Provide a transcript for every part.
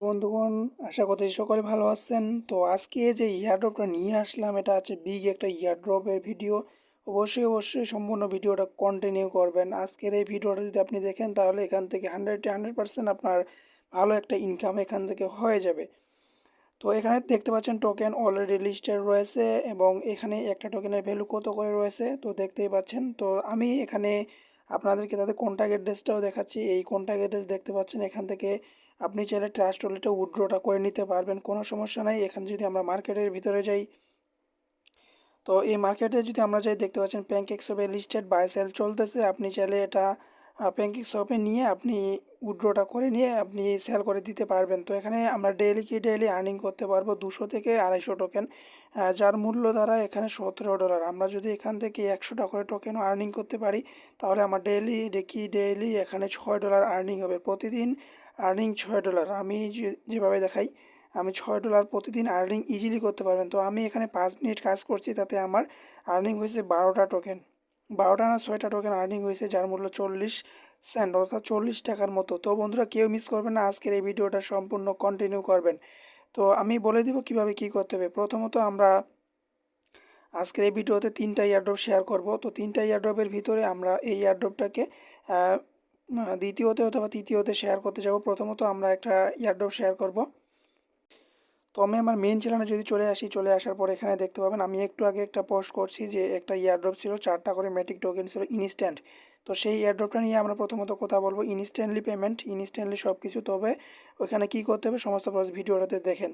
বন্ধুগণ, আশা করছি সকলে ভালো আছেন। তো আজকে যে ইয়ারড্রপটা নিয়ে আসলাম, এটা হচ্ছে বিগ একটা ইয়ারড্রপের ভিডিও। অবশ্যই সম্পূর্ণ ভিডিওটা কন্টিনিউ করবেন। আজকের এই ভিডিওটা যদি আপনি দেখেন তাহলে এখান থেকে 100% আপনার ভালো একটা ইনকাম এখান থেকে হয়ে যাবে। তো এখানে দেখতে পাচ্ছেন টোকেন অলরেডি লিস্টেড রয়েছে এবং এখানে একটা টোকেনের ভ্যালু কত করে রয়েছে তো দেখতেই পাচ্ছেন। তো আমি এখানে আপনাদেরকে তাদের কন্ট্যাক্ট অ্যাড্রেসটাও দেখাচ্ছি। এই কন্ট্যাক্ট অ্যাড্রেস দেখতে পাচ্ছেন, এখান থেকে আপনি চাইলে ট্রাস্ট ওয়ালেটে উইথড্রটা করে নিতে পারবেন, কোনো সমস্যা নাই। এখানে যদি আমরা মার্কেটের ভিতরে যাই, তো এই মার্কেটে যদি আমরা যাই দেখতে পাচ্ছেন প্যানকেকশপে লিস্টেড বাই সেল চলতেছে। আপনি চাইলে এটা প্যানকেকশপে নিয়ে আপনি উইথড্রটা করে নিয়ে আপনি সেল করে দিতে পারবেন। তো এখানে আমরা ডেইলি আর্নিং করতে পারবো 200 থেকে 250 টোকেন, যার মূল্য দ্বারা এখানে $17। আমরা যদি এখান থেকে 100টা করে টোকেনও আর্নিং করতে পারি তাহলে আমার ডেইলি এখানে $6 আর্নিং হবে। প্রতিদিন আর্নিং $6। আমি যেভাবে দেখাই, আমি $6 প্রতিদিন আর্নিং ইজিলি করতে পারবেন। তো আমি এখানে 5 মিনিট কাজ করছি, তাতে আমার আর্নিং হয়েছে 12টা টোকেন, 12টা না 6টা টোকেন আর্নিং হয়েছে, যার মূল্য 40 সেন্ট, অর্থাৎ 40 টাকার মতো। তো বন্ধুরা, কেউ মিস করবেন না, আজকের এই ভিডিওটা সম্পূর্ণ কন্টিনিউ করবেন। তো আমি বলে দিব কিভাবে কি করতে হবে। প্রথমত আমরা আজকের এই ভিডিওতে 3টা এয়ারড্রপ শেয়ার করব। তো 3টা এয়ারড্রপের ভিতরে আমরা এই এয়ারড্রপটাকে দ্বিতীয়তে অথবা তৃতীয়তে শেয়ার করতে যাব। প্রথমত আমরা একটা এয়ারড্রপ শেয়ার করব। তো আমি আমার মেইন চ্যানেলে যদি চলে আসি, চলে আসার পর এখানে দেখতে পাবেন আমি একটু আগে একটা পোস্ট করছি যে একটা ইয়ারড্রপ ছিল, 4টা করে ম্যাটিক টোকেন ছিল ইনস্ট্যান্ট। তো সেই ইয়ারড্রপটা নিয়ে আমরা প্রথমত কথা বলবো। ইনস্ট্যান্টলি পেমেন্ট, ইনস্ট্যান্টলি সব কিছু। তবে ওইখানে কী করতে হবে সমস্ত প্রসেস ভিডিওটাতে দেখেন।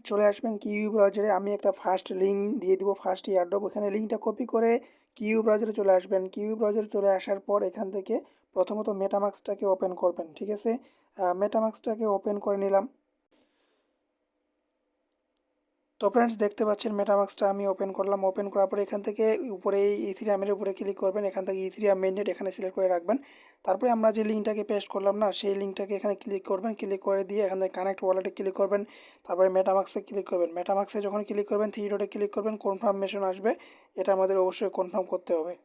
চলে আসবেন কিউ ব্রাউজারে, আমি একটা ফার্স্ট লিঙ্ক দিয়ে দিব, ফার্স্ট ইয়ারড্রপ। ওখানে লিঙ্কটা কপি করে কিউ ব্রাউজারে চলে আসবেন। কিউ ব্রাউজারে চলে আসার পর এখান থেকে প্রথমত মেটামাক্সটাকে ওপেন করবেন, ঠিক আছে। মেটামাক্সটাকে ওপেন করে নিলাম। তো ফ্রেন্ডস, দেখতে পাচ্ছেন মেটামাক্সটা আমি ওপেন করলাম। ওপেন করার পরে এখান থেকে উপরে এই ইথিরিয়ামের উপরে ক্লিক করবেন। এখান থেকে ইথিরিয়াম মেইননেট এখানে সিলেক্ট করে রাখবেন। তারপরে আমরা যে লিঙ্কটাকে পেস্ট করলাম না, সেই লিঙ্কটাকে এখানে ক্লিক করবেন। ক্লিক করে দিয়ে এখান থেকে কানেক্ট ওয়ালেটে ক্লিক করবেন। তারপরে মেটামাক্সে ক্লিক করবেন। মেটামাক্সে যখন ক্লিক করবেন, থ্রি ডটে ক্লিক করবেন, কনফার্মেশন আসবে। এটা আমাদের অবশ্যই কনফার্ম করতে হবে।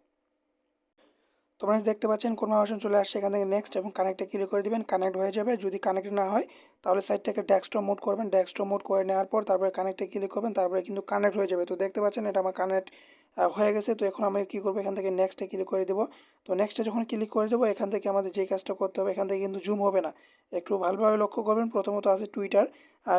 তো ফ্রেন্ডস, দেখতে পাচ্ছেন কনফার্মেশন চলে আসছে। এখান থেকে নেক্সট এবং কানেক্টে ক্লিক করে দিবেন, কানেক্ট হয়ে যাবে। যদি কানেক্ট না হয় তাহলে সাইট থেকে ডেস্কটপ মোড করবেন। ডেস্কটপ মোড করে নেওয়ার পর তারপরে কানেক্টে ক্লিক করবেন, তারপরে কিন্তু কানেক্ট হয়ে যাবে। তো দেখতে পাচ্ছেন এটা আমার কানেক্ট হয়ে গেছে। তো এখন আমি কী করবো, এখান থেকে নেক্সটে ক্লিক করে দেবো। তো নেক্সটে যখন ক্লিক করে দেবো, এখান থেকে আমাদের যে কাজটা করতে হবে, এখান থেকে কিন্তু জুম হবে না, একটু ভালোভাবে লক্ষ্য করবেন। প্রথমত আছে টুইটার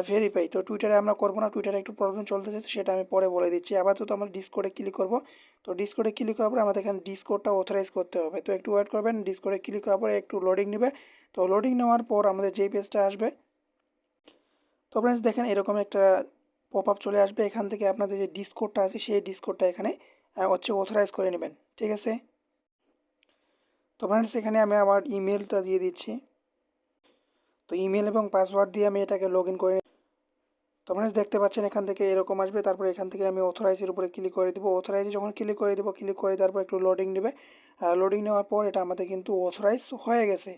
ভেরিফাই। তো টুইটারে আমরা করবো না, টুইটারে একটু প্রবলেম চলতেছে, সেটা আমি পরে বলে দিচ্ছি। আপাতত আমরা ডিসকর্ডে ক্লিক করবো। তো ডিসকর্ডে ক্লিক করার পরে আমাদের এখানে ডিসকর্ডটা অথরাইজ করতে হবে। তো একটু ওয়েট করবেন, ডিসকর্ডে ক্লিক করার পরে একটু লোডিং নেবে। তো লোডিং নেওয়ার পর আমাদের যেই পেজটা আসবে, তো ফ্রেন্ডস দেখেন এরকম একটা পপ আপ চলে আসবে। এখান থেকে আপনাদের যে ডিসকর্ডটা আছে সেই ডিসকর্ডটা এখানে হচ্ছে অথরাইজ করে নেবেন, ঠিক আছে। তো ফ্রেন্ডস, এখানে আমি আমার ইমেলটা দিয়ে দিচ্ছি। তো ইমেল এবং পাসওয়ার্ড দিয়ে আমি এটাকে লগ ইন করে। তো ফ্রেন্ডস, দেখতে পাচ্ছেন এখান থেকে এরকম আসবে। তারপরে এখান থেকে আমি অথরাইজের উপরে ক্লিক করে দিব। অথরাইজে যখন ক্লিক করে দেবো, ক্লিক করে তারপর একটু লোডিং নেবে। লোডিং নেওয়ার পর এটা আমাদের কিন্তু অথরাইজ হয়ে গেছে।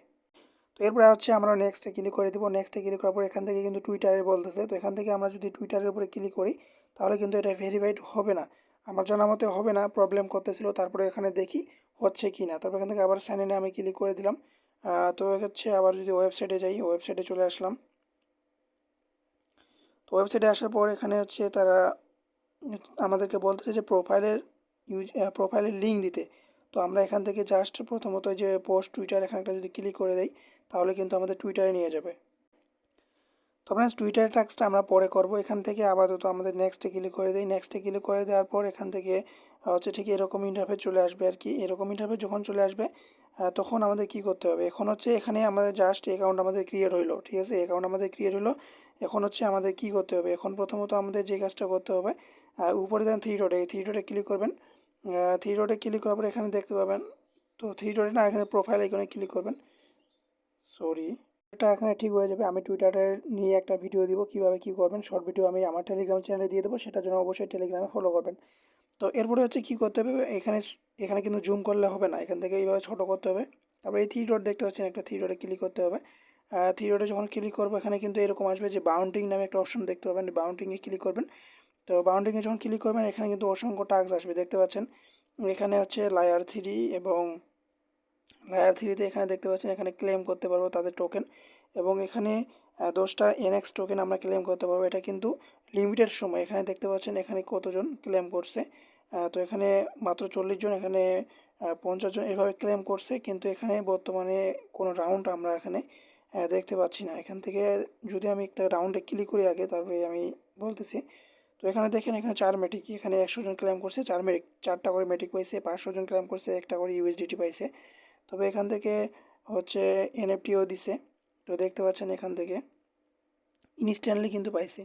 তো এরপরে হচ্ছে আমরা নেক্সটে ক্লিক করে দেবো। নেক্সটে ক্লিক করার পর এখান থেকে কিন্তু টুইটারে বলতেছে। তো এখান থেকে আমরা যদি টুইটারের উপরে ক্লিক করি তাহলে কিন্তু এটা ভেরিফাইড হবে না, আমার জানা মতে হবে না, প্রবলেম করতেছিল। তারপরে এখানে দেখি হচ্ছে কি না। তারপর এখান থেকে আবার সাইন ইনে আমি ক্লিক করে দিলাম। তো হচ্ছে আবার যদি ওয়েবসাইটে যাই, ওয়েবসাইটে চলে আসলাম। তো ওয়েবসাইটে আসার পর এখানে হচ্ছে তারা আমাদেরকে বলতেছে যে প্রোফাইলের লিঙ্ক দিতে। তো আমরা এখান থেকে জাস্ট প্রথমত যে পোস্ট টুইটার এখানে একটা যদি ক্লিক করে দেই তাহলে কিন্তু আমাদের টুইটারে নিয়ে যাবে। তো ফ্রেন্ডস, টুইটারের টাস্কটা আমরা পরে করব। এখান থেকে আপাতত আমাদের নেক্সটে ক্লিক করে দিই। নেক্সটে ক্লিক করে দেওয়ার পর এখান থেকে হচ্ছে ঠিক এরকম ইন্টারফেস চলে আসবে আর কি। এরকম ইন্টারফেস যখন চলে আসবে তখন আমাদের কি করতে হবে, এখন হচ্ছে এখানে আমাদের জাস্ট অ্যাকাউন্ট আমাদের ক্রিয়েট হইলো, ঠিক আছে। অ্যাকাউন্ট আমাদের ক্রিয়েট হলো। এখন হচ্ছে আমাদের কি করতে হবে, এখন প্রথমত আমাদের যে কাজটা করতে হবে, উপরে দেন থ্রি ডটে, এই থ্রি ডটে ক্লিক করবেন। থ্রি ডটে ক্লিক করার পর এখানে দেখতে পাবেন, তো থ্রি ডটে না, এখানে প্রোফাইল আইকনে ক্লিক করবেন। সরি, এটা এখানে ঠিক হয়ে যাবে। আমি টুইটারের নিয়ে একটা ভিডিও দিব, কিভাবে কি করবেন, শর্ট ভিডিও আমি আমার টেলিগ্রাম চ্যানেলে দিয়ে দেবো, সেটার জন্য অবশ্যই টেলিগ্রামে ফলো করবেন। তো এরপরে হচ্ছে কি করতে হবে, এখানে এখানে কিন্তু জুম করলে হবে না, এখান থেকে এইভাবে ছোটো করতে হবে। তারপরে এই থ্রি ডট দেখতে পাচ্ছেন, একটা থ্রি ডটে ক্লিক করতে হবে। থ্রি ডটে যখন ক্লিক করবো এখানে কিন্তু এরকম আসবে যে বাউন্ডিং নামে একটা অপশন দেখতে পাবেন, বাউন্ডিংয়ে ক্লিক করবেন। তো বাউন্ডিংয়ে যখন ক্লিক করবেন এখানে কিন্তু অসংখ্য টাস্ক আসবে, দেখতে পাচ্ছেন। এখানে হচ্ছে লেয়ার 3 এবং লেয়ার 3-তে এখানে দেখতে পাচ্ছেন এখানে ক্লেম করতে পারবো তাদের টোকেন। এবং এখানে 10টা এনএক্স টোকেন আমরা ক্লেম করতে পারবো। এটা কিন্তু লিমিটেড সময়। এখানে দেখতে পাচ্ছেন এখানে কতজন ক্লেম করছে। তো এখানে মাত্র 40 জন, এখানে 50 জন এভাবে ক্লেম করছে, কিন্তু এখানে বর্তমানে কোনো রাউন্ড আমরা এখানে দেখতে পাচ্ছি না। এখান থেকে যদি আমি একটা রাউন্ডে ক্লিক করি আগে, তারপরে আমি বলতেছি। তো এখানে দেখেন এখানে 4 মেটিক, এখানে 100 জন ক্লেম করছে 4 মেটিক, 4টা করে মেটিক পাইছে। 500 জন ক্লেম করছে, একটা করে ইউএসডিটি পাইছে। তবে এখান থেকে হচ্ছে এনএফটিও দিছে। তো দেখতে পাচ্ছেন এখান থেকে ইনস্ট্যান্টলি কিন্তু পাইছে।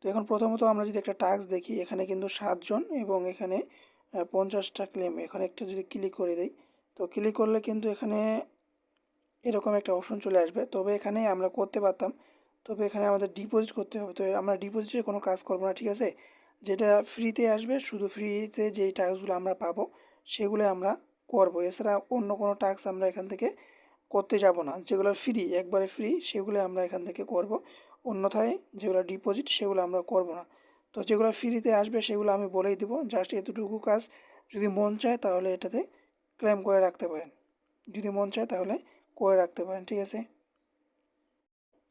তো এখন প্রথমত আমরা যদি একটা টাস্ক দেখি, এখানে কিন্তু 7 জন এবং এখানে 50টা ক্লেম। এখানে একটা যদি ক্লিক করে দেই, তো ক্লিক করলে কিন্তু এখানে এরকম একটা অপশন চলে আসবে। তবে এখানে আমরা করতে পারতাম, তবে এখানে আমাদের ডিপোজিট করতে হবে। তো আমরা ডিপোজিটের কোনো কাজ করবো না, ঠিক আছে। যেটা ফ্রিতে আসবে, শুধু ফ্রিতে যেই টাস্কগুলো আমরা পাবো সেগুলো আমরা করবো। এছাড়া অন্য কোনো টাস্ক আমরা এখান থেকে করতে যাব না। যেগুলো ফ্রি, একবারে ফ্রি, সেগুলো আমরা এখান থেকে করব। অন্যথায় যেগুলো ডিপোজিট সেগুলো আমরা করব না। তো যেগুলো ফ্রিতে আসবে সেগুলো আমি বলেই দেবো। জাস্ট এতটুকু কাজ যদি মন চায় তাহলে এটাতে ক্লেম করে রাখতে পারেন, যদি মন চায় তাহলে করে রাখতে পারেন, ঠিক আছে।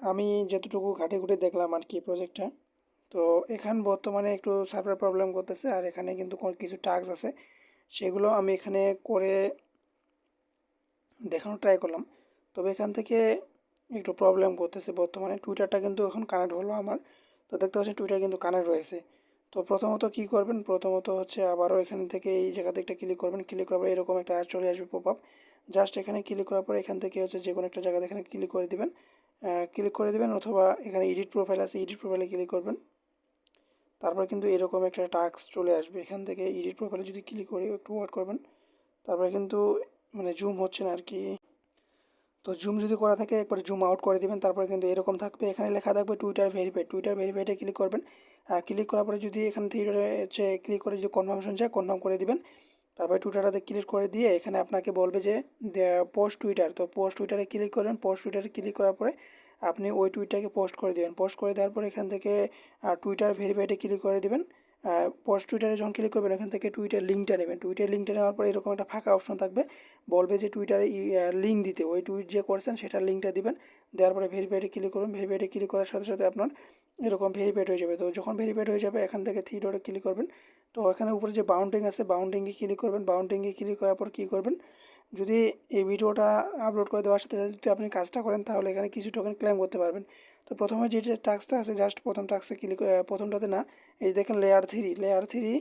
আমি যতটুকু ঘাঁটিঘুঁটি দেখলাম আর কি প্রজেক্টটা, তো এখান বর্তমানে একটু সার্ভার প্রবলেম করতেছে। আর এখানে কিন্তু কিছু টাস্ক আছে, সেগুলো আমি এখানে করে দেখানোর ট্রাই করলাম। তবে এখান থেকে একটু প্রবলেম করতেছে বর্তমানে। টুইটারটা কিন্তু এখন কানেক্ট হলো আমার। তো দেখতে পাচ্ছেন টুইটার কিন্তু কানেক্ট রয়েছে। তো প্রথমত কি করবেন, প্রথমত হচ্ছে আবারও এখান থেকে এই জায়গাতে একটা ক্লিক করবেন। ক্লিক করার পরে এরকম একটা চলে আসবে পপ আপ। জাস্ট এখানে ক্লিক করার পরে এখান থেকে হচ্ছে যে কোনো একটা জায়গাতে এখানে ক্লিক করে দিবেন। ক্লিক করে দিবেন, অথবা এখানে এডিট প্রোফাইল আছে, এডিট প্রোফাইলে ক্লিক করবেন। তারপর কিন্তু এরকম একটা টাস্ক চলে আসবে। এখান থেকে এডিট প্রোফাইলে যদি ক্লিক করি, একটু ওয়েট করবেন। তারপরে কিন্তু মানে জুম হচ্ছে না আর কি। তো জুম যদি করা থাকে একবার জুম আউট করে দিবেন। তারপরে কিন্তু এরকম থাকবে, এখানে লেখা থাকবে টুইটার ভেরিফাইড। টুইটার ভেরিফাইডে ক্লিক করবেন। ক্লিক করার পরে যদি এখান থেকে হচ্ছে ক্লিক করে যদি কনফার্মেশন চায়, কনফার্ম করে দিবেন। তারপরে টুইটারটাতে ক্লিক করে দিয়ে এখানে আপনাকে বলবে যে পোস্ট টুইটার। তো পোস্ট টুইটারে ক্লিক করবেন। পোস্ট টুইটারে ক্লিক করার পরে আপনি ওই টুইটটাকে পোস্ট করে দেবেন। পোস্ট করে দেওয়ার পরে এখান থেকে টুইটার ভেরিফাইডে ক্লিক করে দিবেন। পোস্ট টুইটারে যখন ক্লিক করবেন, এখান থেকে টুইটার লিঙ্কটা নেবেন। টুইটার লিঙ্কটা নেওয়ার পরে এরকম একটা ফাঁকা অপশন থাকবে, বলবে যে টুইটারে লিঙ্ক দিতে। ওই টুইট যে করছেন সেটার লিঙ্কটা দিবেন। দেওয়ার পরে ভেরিফাইডে ক্লিক করবেন। ভেরিফাইডে ক্লিক করার সাথে সাথে আপনার এরকম ভেরিফাইড হয়ে যাবে। তো যখন ভেরিফাইড হয়ে যাবে, এখান থেকে থ্রি ডটে ক্লিক করবেন। তো এখানে উপরে যে বাউন্ডিং আছে, বাউন্ডিংয়ে ক্লিক করবেন। বাউন্ডিংয়ে ক্লিক করার পর কী করবেন, যদি এই ভিডিওটা আপলোড করে দেওয়ার সাথে সাথে যদি আপনি কাজটা করেন, তাহলে এখানে কিছু টোকেন ক্লেম করতে পারবেন। তো প্রথমে যে টাস্কটা আছে, জাস্ট প্রথম টাস্কে ক্লিক, প্রথমটাতে না, এই দেখেন layer three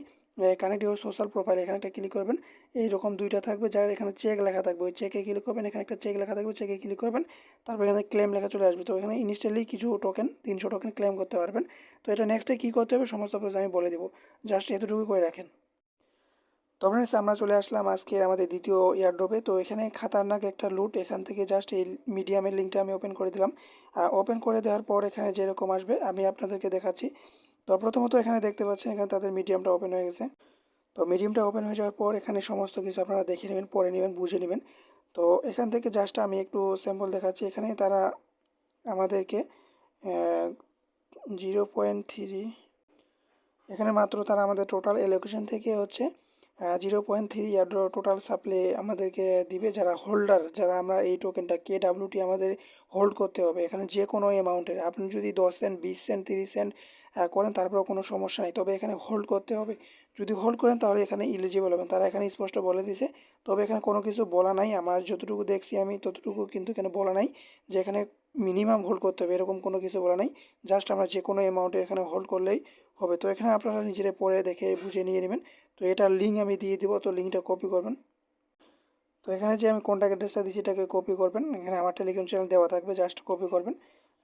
connect your social profile, এখানে একটা ক্লিক করবেন। এইরকম দুইটা থাকবে, যার এখানে চেক লেখা থাকবে, ওই চেকে ক্লিক করবেন। এখানে একটা চেক লেখা থাকবে, চেকে ক্লিক করবেন। তারপর এখানে ক্লেম লেখা চলে আসবে। তো এখানে ইনস্ট্যান্টলি কিছু টোকেন 300 টোকেন ক্লেম করতে পারবেন। তো এটা নেক্সটে কী করতে হবে সমস্ত প্রসেস আমি বলে দেবো, জাস্ট এতটুকু করে রাখেন। তো ফ্রেন্ডস, আমরা চলে আসলাম আজকের আমাদের দ্বিতীয় এয়ারড্রপে। তো এখানে খাতারনাক একটা লুট। এখান থেকে জাস্ট এই মিডিয়ামের লিঙ্কটা আমি ওপেন করে দিলাম। ওপেন করে দেওয়ার পর এখানে যেরকম আসবে আমি আপনাদেরকে দেখাচ্ছি। তো প্রথমত এখানে দেখতে পাচ্ছেন এখানে তাদের মিডিয়ামটা ওপেন হয়ে গেছে। তো মিডিয়ামটা ওপেন হয়ে যাওয়ার পর এখানে সমস্ত কিছু আপনারা দেখে নেবেন, পড়ে নেবেন, বুঝে নেবেন। তো এখান থেকে জাস্ট আমি একটু স্যাম্পল দেখাচ্ছি। এখানে তারা আমাদেরকে 0.3, এখানে মাত্র তারা আমাদের টোটাল এলোকেশন থেকে হচ্ছে 0.3 ইয়ার্ড টোটাল সাপ্লাই আমাদেরকে দিবে, যারা হোল্ডার, যারা আমরা এই টোকেনটা KWT আমাদের হোল্ড করতে হবে। এখানে যে কোনো অ্যামাউন্টের, আপনি যদি 10 সেন্ট, 20 সেন্ট, 30 সেন্ট করেন, তারপরেও কোনো সমস্যা নেই। তবে এখানে হোল্ড করতে হবে। যদি হোল্ড করেন তাহলে এখানে ইলিজিবল হবেন, তারা এখানে স্পষ্ট বলে দিছে। তবে এখানে কোনো কিছু বলা নাই, আমার যতটুকু দেখছি আমি ততটুকু কিন্তু এখানে বলা নাই যে এখানে মিনিমাম হোল্ড করতে হবে, এরকম কোনো কিছু বলা নাই। জাস্ট আমরা যে কোনো অ্যামাউন্টে এখানে হোল্ড করলেই হবে। তো এখানে আপনারা নিজেরা পড়ে দেখে বুঝে নিয়ে নেবেন। তো এটার লিঙ্ক আমি দিয়ে দিব, তো লিঙ্কটা কপি করবেন। তো এখানে যে আমি কন্ট্যাক্ট অ্যাড্রেসটা দিচ্ছি এটাকে কপি করবেন। এখানে আমার টেলিগ্রাম চ্যানেল দেওয়া থাকবে, জাস্ট কপি করবেন।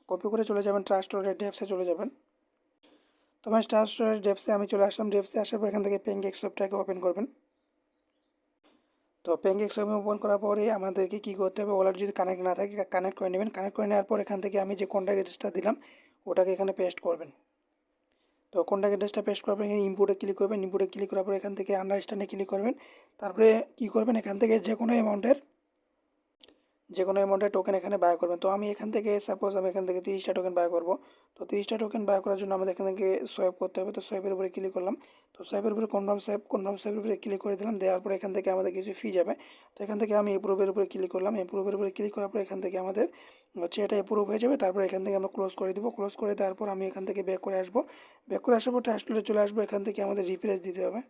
কপি করে চলে যাবেন ট্রাস্ট ওয়ালেট ডেপসে চলে যাবেন। তো আমার ট্রাস্ট ওয়ালেট ডেপসে আমি চলে আসলাম। ডেপসে আসার পর এখান থেকে প্যানকেকস্বপটাকে ওপেন করবেন। তো প্যানকেকস্বপ ওপেন করার পরে আমাদেরকে কী করতে হবে, ওয়ালেট যদি কানেক্ট না থাকে কানেক্ট করে নেবেন। কানেক্ট করে নেওয়ার পর এখান থেকে আমি যে কন্ট্যাক্ট অ্যাড্রেসটা দিলাম ওটাকে এখানে পেস্ট করবেন। তো কন্ট্যাক্ট অ্যাড্রেসটা পেস্ট করার পর এখানে ইম্পোর্টে ক্লিক করবেন। ইম্পোর্টে ক্লিক করার পর এখান থেকে আন্ডারস্ট্যান্ডে ক্লিক করবেন। তারপরে কী করবেন, এখান থেকে যে কোনো অ্যামাউন্টের যে কোনো অ্যামাউন্টের টোকেন এখানে বাই করবেন। তো আমি এখান থেকে সাপোজ আমি এখান থেকে 30টা টোকেন বাই করব। তো 30টা টোকেন বাই করার জন্য আমাদের এখান থেকে সোয়াইপ করতে হবে। তো সোয়াইপের উপরে ক্লিক করলাম। তো সোয়াইপের উপরে কনফার্ম সোয়াইপের উপরে ক্লিক করে দিলাম। দেওয়ার পরে এখান থেকে আমাদের কিছু ফি যাবে। তো এখান থেকে আমি এপ্রুভের উপরে ক্লিক করলাম। এপ্রুভের উপরে ক্লিক করার পর এখান থেকে আমাদের হচ্ছে এটা এপ্রুভ হয়ে যাবে। তারপর এখান থেকে আমরা ক্লোজ করে দিব। ক্লোজ করে দেওয়ার পর আমি এখান থেকে ব্যাক করে আসবো। ব্যাক করে আসার পর ট্রাস্টলে চলে আসবো। এখান থেকে আমাদের রিফ্রেশ দিতে হবে।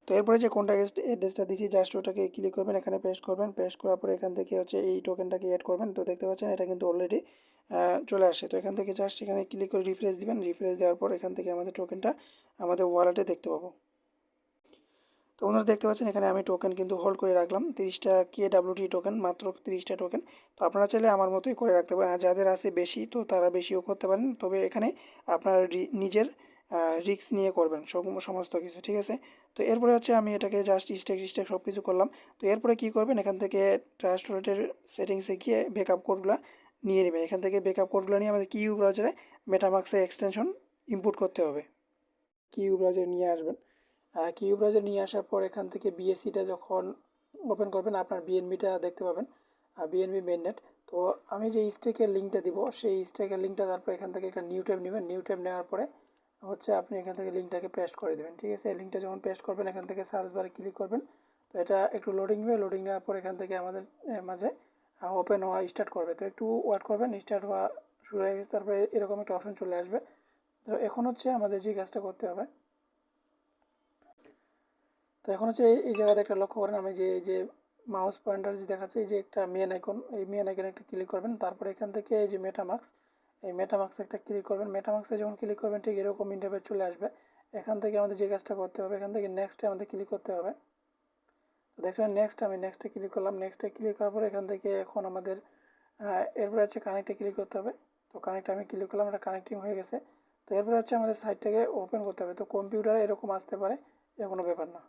তো এরপরে যে কন্ট্যাক্ট অ্যাড্রেসটা দিয়েছি জাস্ট ওটাকে ক্লিক করবেন, এখানে পেস্ট করবেন। পেস্ট করার পরে এখান থেকে হচ্ছে এই টোকেনটাকে অ্যাড করবেন। তো দেখতে পাচ্ছেন এটা কিন্তু অলরেডি চলে আসে। তো এখান থেকে জাস্ট এখানে ক্লিক করে রিফ্রেশ দিবেন। রিফ্রেশ দেওয়ার পর এখান থেকে আমাদের টোকেনটা আমাদের ওয়ালেটে দেখতে পাবো। তো আপনারা দেখতে পাচ্ছেন এখানে আমি টোকেন কিন্তু হোল্ড করে রাখলাম 30টা KWT টোকেন, মাত্র 30টা টোকেন। তো আপনারা চাইলে আমার মতোই করে রাখতে পারেন, আর যাদের আছে বেশি তো তারা বেশিও করতে পারেন। তবে এখানে আপনার নিজের রিস্ক নিয়ে করবেন সমস্ত কিছু, ঠিক আছে। তো এরপরে হচ্ছে আমি এটাকে জাস্ট স্টেক সব কিছু করলাম। তো এরপরে কী করবেন, এখান থেকে ট্রাস্ট ওয়ালেটের সেটিংসে গিয়ে ব্যাকআপ কোডগুলো নিয়ে নেবেন। এখান থেকে ব্যাকআপ কোডগুলো নিয়ে আমাদের কিউ ব্রাউজারে মেটামাক্সে এক্সটেনশন ইনপুট করতে হবে। কিউ ব্রাউজারে নিয়ে আসবেন। কিউ ব্রাউজার নিয়ে আসার পর এখান থেকে বিএসসিটা যখন ওপেন করবেন আপনার বিএনবিটা দেখতে পাবেন, বিএনবি মেইননেট। তো আমি যে স্টেকের লিঙ্কটা দিব সেই স্টেকের লিঙ্কটা তারপর এখান থেকে একটা নিউ ট্যাব নেবেন। নিউ ট্যাব নেওয়ার পরে হচ্ছে আপনি এখান থেকে লিঙ্কটাকে পেস্ট করে দেবেন, ঠিক আছে। এই লিঙ্কটা যখন পেস্ট করবেন এখান থেকে সার্চ বারে ক্লিক করবেন। তো এটা একটু লোডিং নেবে, লোডিং নেওয়ার পর এখান থেকে আমাদের মাঝে ওপেন হওয়া স্টার্ট করবে। তো একটু ওয়েট করবেন, স্টার্ট হওয়া শুরু হয়ে গেছে। তারপরে এরকম একটা অপশন চলে আসবে। তো এখন হচ্ছে আমাদের যে কাজটা করতে হবে, তো এখন হচ্ছে এই জায়গাতে একটা লক্ষ্য করেন, আমি যে এই যে মাউস পয়েন্টার যে দেখাচ্ছে এই যে একটা মেন আইকন, এই মেন আইকনে একটা ক্লিক করবেন। তারপরে এখান থেকে এই যে মেটামাক্স, এই মেটামাক্সে একটা ক্লিক করবেন। মেটামাক্সে যখন ক্লিক করবেন ঠিক এরকম ইন্টারফেস চলে আসবে। এখান থেকে আমাদের যে কাজটা করতে হবে, এখান থেকে নেক্সটে আমাদের ক্লিক করতে হবে। তো দেখছেন নেক্সট, আমি নেক্সটে ক্লিক করলাম। নেক্সটে ক্লিক করার পরে এখান থেকে এখন আমাদের এরপরে হচ্ছে কানেক্টে ক্লিক করতে হবে। তো কানেক্টে আমি ক্লিক করলাম, এটা কানেক্টিং হয়ে গেছে। তো এরপরে হচ্ছে আমাদের সাইটটাকে ওপেন করতে হবে। তো কম্পিউটারে এরকম আসতে পারে, এ কোনো ব্যাপার না।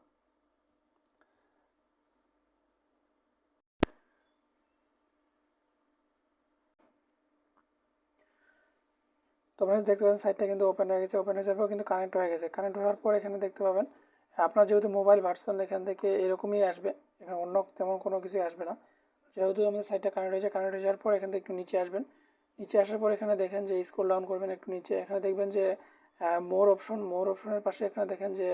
তো আপনারা দেখতে পাবেন সাইটটা কিন্তু ওপেন হয়ে গেছে। ওপেন হয়ে যাওয়ার পর কিন্তু কানেক্ট হয়ে গেছে। কানেক্ট হওয়ার পর এখানে দেখতে পাবেন আপনার যেহেতু মোবাইল ভার্সন এখান থেকে এরকমই আসবে, এখানে অন্য তেমন কোনো কিছুই আসবে না। যেহেতু আমাদের সাইটটা কানেক্ট হয়েছে, কানেক্ট হয়ে যাওয়ার পর এখান থেকে একটু নিচে আসবেন। নিচে আসার পর এখানে দেখেন যে স্ক্রল ডাউন করবেন একটু নিচে, এখানে দেখবেন যে মোর অপশনের পাশে এখানে দেখেন যে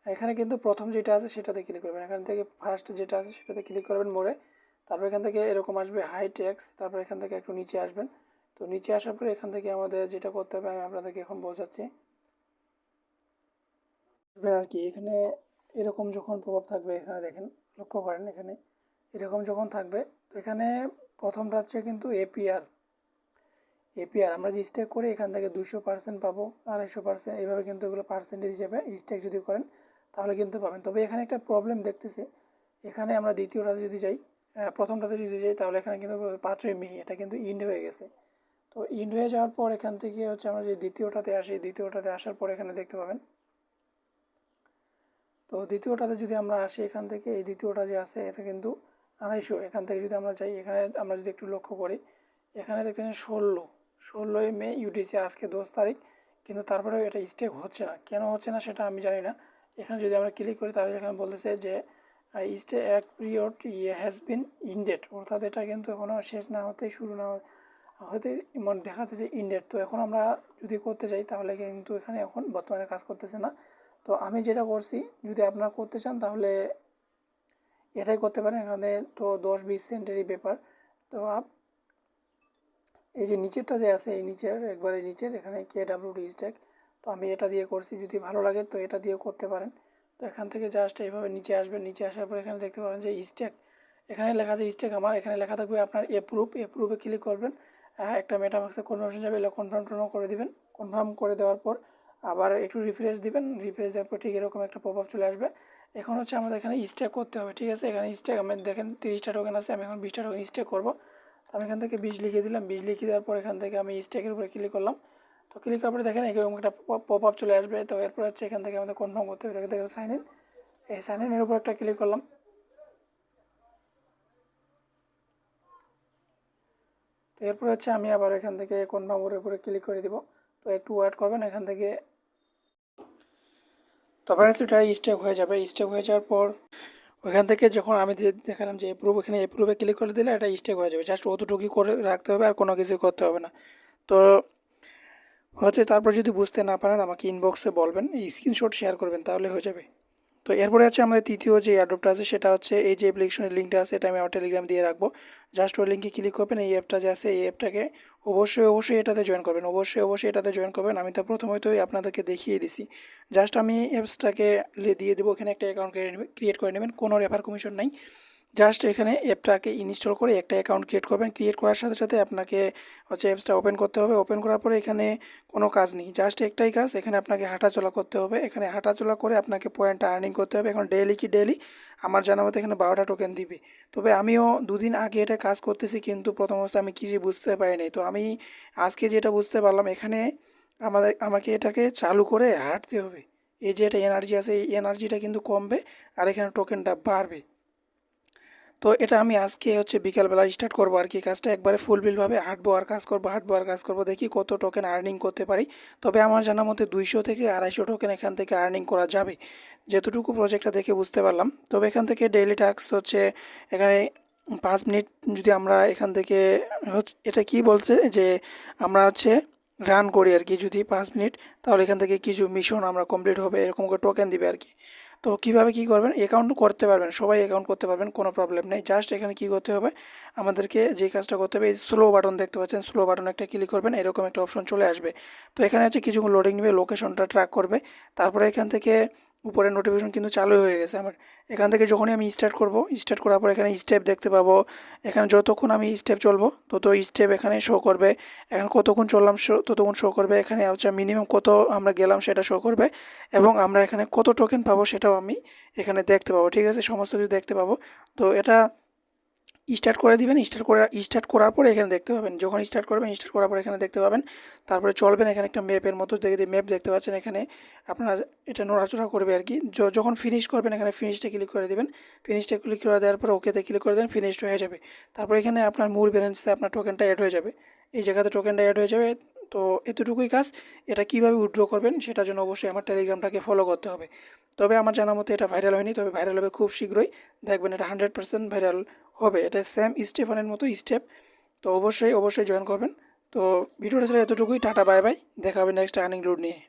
এখানে কিন্তু প্রথম যেটা আছে সেটাতে ক্লিক করবেন। এখান থেকে ফার্স্ট যেটা আছে সেটাতে ক্লিক করবেন মোরে। তারপর এখান থেকে এরকম আসবে হাই ট্যাক্স। তারপর এখান থেকে একটু নিচে আসবেন। তো নিচে আসার পরে এখান থেকে আমাদের যেটা করতে হবে আমি আপনাদেরকে এখন বোঝাচ্ছি আর কি। এখানে এরকম যখন প্রভাব থাকবে, এখানে দেখেন লক্ষ্য করেন এখানে এরকম যখন থাকবে, তো এখানে প্রথমটা হচ্ছে কিন্তু এপিআর আমরা যে স্টেক করি এখান থেকে 200% পাবো, 250%, এইভাবে কিন্তু এগুলো পার্সেন্টেজ হিসেবে স্টেক যদি করেন তাহলে কিন্তু পাবেন। তবে এখানে একটা প্রবলেম দেখতেছি, এখানে আমরা দ্বিতীয়টাতে যদি যাই, প্রথমটাতে যদি যাই তাহলে এখানে কিন্তু 5ই মে এটা কিন্তু ইন্ড হয়ে গেছে। তো ইন্ড হয়ে যাওয়ার পর এখান থেকে হচ্ছে আমরা যে দ্বিতীয়টাতে আসি, দ্বিতীয়টাতে আসার পর এখানে দেখতে পাবেন। তো দ্বিতীয়টাতে যদি আমরা আসি এখান থেকে, এই দ্বিতীয়টা যে আছে এটা কিন্তু 250। এখান থেকে যদি আমরা যাই, এখানে আমরা যদি একটু লক্ষ্য করি এখানে দেখতেছেন 16ই মে ইউটিসি, আজকে 10 তারিখ, কিন্তু তারপরেও এটা স্টেক হচ্ছে না। কেন হচ্ছে না সেটা আমি জানি না। এখানে যদি আমরা ক্লিক করি তাহলে এখানে বলতেছে যে স্টে এক পিরিয়ড হ্যাজ বিন ইনডেড, অর্থাৎ এটা কিন্তু এখনও শেষ না হতেই শুরু না হতে মানে দেখাচ্ছে যে ইনডেড। তো এখন আমরা যদি করতে চাই তাহলে কিন্তু এখানে এখন বর্তমানে কাজ করতেছে না। তো আমি যেটা করছি, যদি আপনারা করতে চান তাহলে এটাই করতে পারেন। এখানে তো 10-20 সেন্টেরই ব্যাপার। তো এই যে নিচেরটা যে আছে, এই নিচের একবারে নিচের এখানে KWT স্ট্যাক, তো আমি এটা দিয়ে করছি। যদি ভালো লাগে তো এটা দিয়ে করতে পারেন। তো এখান থেকে জাস্ট এইভাবে নিচে আসবেন। নিচে আসার পর এখানে দেখতে পাবেন যে স্ট্যাক, এখানে লেখা আছে স্ট্যাক আমার, এখানে লেখা থাকবে আপনার এপ্রুভে ক্লিক করবেন। একটা মেটামাক্সে কনফার্মেশন যাবে, এগুলো কনফার্ম করে দিবেন। কনফার্ম করে দেওয়ার পর আবার একটু রিফ্রেশ দিবেন। রিফ্রেশ দেওয়ার পর ঠিক এরকম একটা পপ আপ চলে আসবে। এখন হচ্ছে আমাদের এখানে স্ট্যাক করতে হবে, ঠিক আছে। এখানে স্ট্যাক আমি দেখেন 30টা টোকেন আছে, আমি এখন 20টা টোকেন স্ট্যাক করবো। তো আমি এখান থেকে 20 লিখে দিলাম। 20 লিখে দেওয়ার পর এখান থেকে আমি স্ট্যাকের উপরে ক্লিক করলাম। তো ক্লিক করার পরে দেখেন এরকম একটা পপ আপ চলে আসবে। তো এরপর হচ্ছে এখান থেকে আমাদের কনফার্ম করতে হবে, দেখেন সাইন ইন, এই সাইন ইনের উপর একটা ক্লিক করলাম। তো এরপর হচ্ছে আমি আবার এখান থেকে কনফার্মের উপরে ক্লিক করে দিব। তো একটু ওয়েট করবেন এখান থেকে। তো ফ্রেন্ডস এটা স্টেক হয়ে যাবে। স্টেক হয়ে যাওয়ার পর ওইখান থেকে যখন আমি দেখালাম যে অ্যাপ্রুভ, এখানে অ্যাপ্রুভে ক্লিক করে দিলে এটা স্টেক হয়ে যাবে। জাস্ট অতটুকুই করে রাখতে হবে, আর কোনো কিছু করতে হবে না। তো তারপর যদি বুঝতে না পারেন আমাকে ইনবক্সে বলবেন, এই স্ক্রিনশট শেয়ার করবেন, তাহলে হয়ে যাবে। তো এরপরে আমাদের তৃতীয় যে এয়ারড্রপটা আছে সেটা হচ্ছে এই যে অ্যাপ্লিকেশনের লিঙ্কটা আছে, এটা আমি আমার টেলিগ্রাম দিয়ে রাখবো। জাস্ট ওই লিঙ্কে ক্লিক করবেন, এই অ্যাপটা যে আছে এই অ্যাপটাকে অবশ্যই এটাতে জয়েন করবেন, অবশ্যই এটাতে জয়েন করবেন। আমি তো প্রথমেই আপনাদেরকে দেখিয়ে দিছি। জাস্ট আমি অ্যাপসটাকে দিয়ে দেবো, এখানে একটা অ্যাকাউন্ট ক্রিয়েট করে নেবেন, কোনো রেফার কমিশন নাই। জাস্ট এখানে অ্যাপটাকে ইনস্টল করে একটা অ্যাকাউন্ট ক্রিয়েট করবেন। ক্রিয়েট করার সাথে সাথে আপনাকে অ্যাপসটা ওপেন করতে হবে। ওপেন করার পরে এখানে কোনো কাজ নেই, জাস্ট একটাই কাজ, এখানে আপনাকে হাঁটাচলা করতে হবে। এখানে হাঁটাচলা করে আপনাকে পয়েন্টটা আর্নিং করতে হবে। এখন ডেইলি আমার জানা মতো এখানে 12টা টোকেন দিবে। তবে আমিও দুদিন আগে এটা কাজ করতেছি, কিন্তু প্রথম অবস্থায় আমি কিছু বুঝতে পারিনি। তো আমি আজকে যেটা বুঝতে পারলাম, এখানে আমাকে এটাকে চালু করে হাঁটতে হবে। এই যে এটা এনার্জি আছে, এই এনার্জিটা কিন্তু কমবে আর এখানে টোকেনটা বাড়বে। তো এটা আমি আজকে বিকালবেলা স্টার্ট করবো আর কি কাজটা, একবারে ফুলফিলভাবে হাঁটবো আর কাজ করবো, দেখি কত টোকেন আর্নিং করতে পারি। তবে আমার জানা মতে 200 থেকে 250 টোকেন এখান থেকে আর্নিং করা যাবে, যেতটুকু প্রজেক্টটা দেখে বুঝতে পারলাম। তবে এখান থেকে ডেইলি টাস্ক এখানে 5 মিনিট যদি আমরা এখান থেকে এটা কি বলছে যে আমরা রান করি আর কি যদি 5 মিনিট, তাহলে এখান থেকে কিছু মিশন আমরা কমপ্লিট হবে, এরকম করে টোকেন দিবে আর কি। তো কীভাবে কী করবেন, অ্যাকাউন্ট করতে পারবেন, সবাই অ্যাকাউন্ট করতে পারবেন, কোনো প্রবলেম নেই। জাস্ট এখানে কী করতে হবে, আমাদেরকে যে কাজটা করতে হবে, এই স্লো বাটন দেখতে পাচ্ছেন, স্লো বাটন একটা ক্লিক করবেন, এরকম একটা অপশন চলে আসবে। তো এখানে কিছুক্ষণ লোডিং নেবে, লোকেশনটা ট্র্যাক করবে। তারপরে এখান থেকে উপরে নোটিফিকেশন কিন্তু চালু হয়ে গেছে আমার। এখান থেকে যখনই আমি স্টার্ট করার পর এখানে স্টেপ দেখতে পাবো। এখানে যতক্ষণ আমি স্টেপ চলবো তত স্টেপ এখানে শো করবে। এখানে কতক্ষণ চললাম ততক্ষণ শো করবে। এখানে মিনিমাম কত আমরা গেলাম সেটা শো করবে, এবং আমরা এখানে কত টোকেন পাবো সেটাও আমি এখানে দেখতে পাবো। ঠিক আছে, সমস্ত কিছু দেখতে পাবো। তো এটা স্টার্ট করে দিবেন, স্টার্ট করার পরে এখানে দেখতে পাবেন, যখন স্টার্ট করবেন স্টার্ট করার পরে এখানে দেখতে পাবেন। তারপরে চলবেন, এখানে একটা ম্যাপের মতো ম্যাপ দেখতে পাচ্ছেন, এখানে আপনার এটা নড়াচড়া করবে আর কি। যখন ফিনিশ করবেন এখানে ফিনিশটা ক্লিক করে দেবেন। ফিনিশটা ক্লিক করে দেওয়ার পর ওকেতে ক্লিক করে দেন, ফিনিশড হয়ে যাবে। তারপর এখানে আপনার মূল ব্যালেন্সে আপনার টোকেনটা অ্যাড হয়ে যাবে, এই জায়গাতে টোকেনটা অ্যাড হয়ে যাবে। তো এতটুকুই কাজ। এটা কীভাবে উইথড্র করবেন সেটার জন্য অবশ্যই আমার টেলিগ্রামটাকে ফলো করতে হবে। তবে আমার জানা মতো এটা ভাইরাল হয়নি, তবে ভাইরাল হবে খুব শীঘ্রই, দেখবেন এটা 100% ভাইরাল হবে। এটা সেম স্টেফানের মতো স্টেপ। তো অবশ্যই জয়েন করবেন। তো ভিডিওটা ছিল এতটুকুই, টাটা বাই বাই, দেখা হবে নেক্সট আর্নিং লোড নিয়ে।